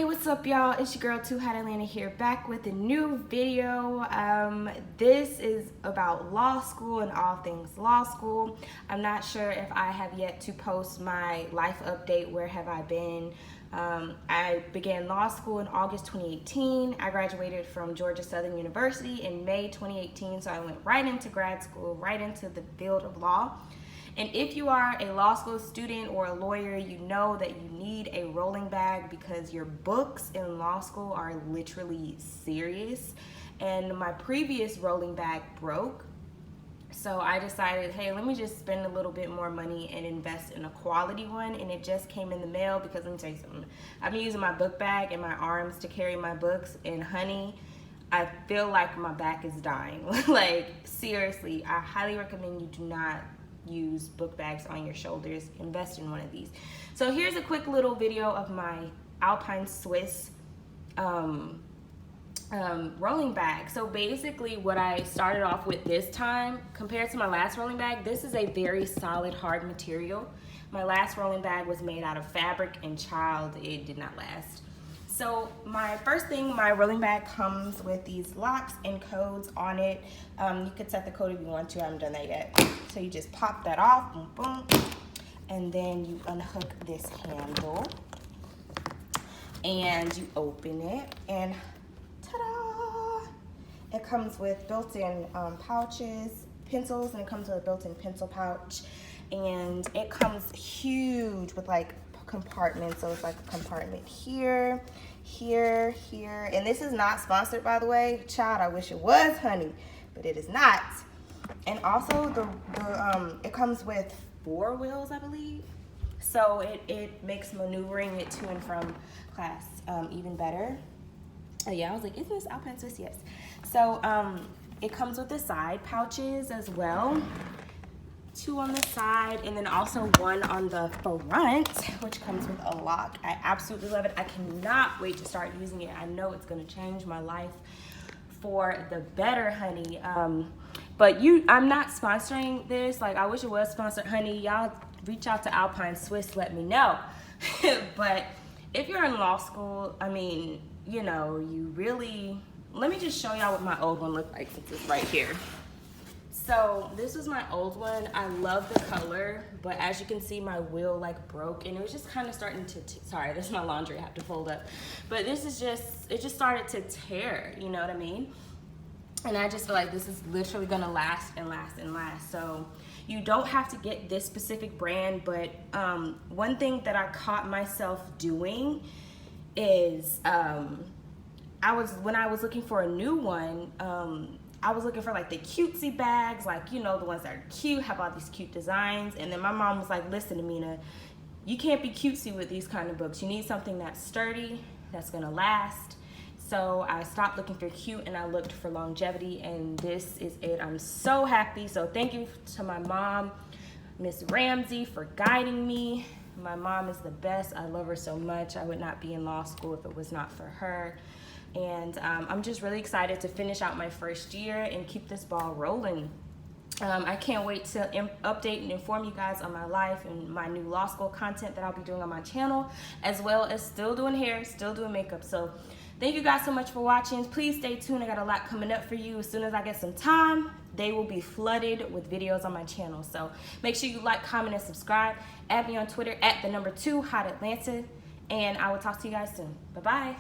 Hey, what's up, y'all? It's your girl Too Hot Atlanta here, back with a new video. This is about law school and all things law school. I'm not sure if I have yet to post my life update. Where have I been? I began law school in August 2018. I graduated from Georgia Southern University in May 2018, so I went right into grad school, right into the field of law. And if you are a law school student or a lawyer, you know that you need a rolling bag because your books in law school are literally serious. And my previous rolling bag broke. So I decided, hey, let me just spend a little bit more money and invest in a quality one. And it just came in the mail because let me tell you something. I've been using my book bag and my arms to carry my books, and honey, I feel like my back is dying. Like, seriously, I highly recommend you do not use book bags on your shoulders. Invest in one of these. So here's a quick little video of my Alpine Swiss rolling bag. So basically what I started off with this time compared to my last rolling bag, this is a very solid hard material. My last rolling bag was made out of fabric, and child, it did not last. So my first thing, my rolling bag comes with these locks and codes on it. You could set the code if you want to. I haven't done that yet. So you just pop that off, boom, boom, and then you unhook this handle and you open it, and ta-da! It comes with built-in pouches, pencils, and it comes with a built-in pencil pouch, and it comes huge with like compartments. So it's like a compartment here, here, here, and this is not sponsored, by the way. Child, I wish it was, honey, but it is not. And also it comes with 4 wheels, I believe, so it makes maneuvering it to and from class even better. Oh yeah, I was like, isn't this Alpine Swiss? Yes. So it comes with the side pouches as well, 2 on the side, and then also 1 on the front, which comes with a lock. I absolutely love it. I cannot wait to start using it. I know it's going to change my life for the better, honey. But I'm not sponsoring this. Like, I wish it was sponsored, honey. Y'all reach out to Alpine Swiss, let me know. But if you're in law school, I mean, you know, you really, let me just show y'all what my old one looked like, since it's right here. So this was my old one. I love the color, but as you can see, my wheel like broke, and it was just kind of starting to, sorry, this is my laundry I have to fold up. But this is just, it just started to tear, you know what I mean? And I just feel like this is literally gonna last and last and last. So you don't have to get this specific brand, but one thing that I caught myself doing is when I was looking for a new one, I was looking for like the cutesy bags, like, you know, the ones that are cute, have all these cute designs. And then my mom was like, listen, Amina, you can't be cutesy with these kind of books. You need something that's sturdy, that's gonna last. So I stopped looking for cute and I looked for longevity, and this is it. I'm so happy. So thank you to my mom, Miss Ramsey, for guiding me. My mom is the best. I love her so much. I would not be in law school if it was not for her. And I'm just really excited to finish out my first year and keep this ball rolling. I can't wait to update and inform you guys on my life and my new law school content that I'll be doing on my channel, as well as still doing hair, still doing makeup. So thank you guys so much for watching. Please stay tuned. I got a lot coming up for you. As soon as I get some time, they will be flooded with videos on my channel. So make sure you like, comment, and subscribe. Add me on Twitter at @2HotAtlanta. And I will talk to you guys soon. Bye-bye.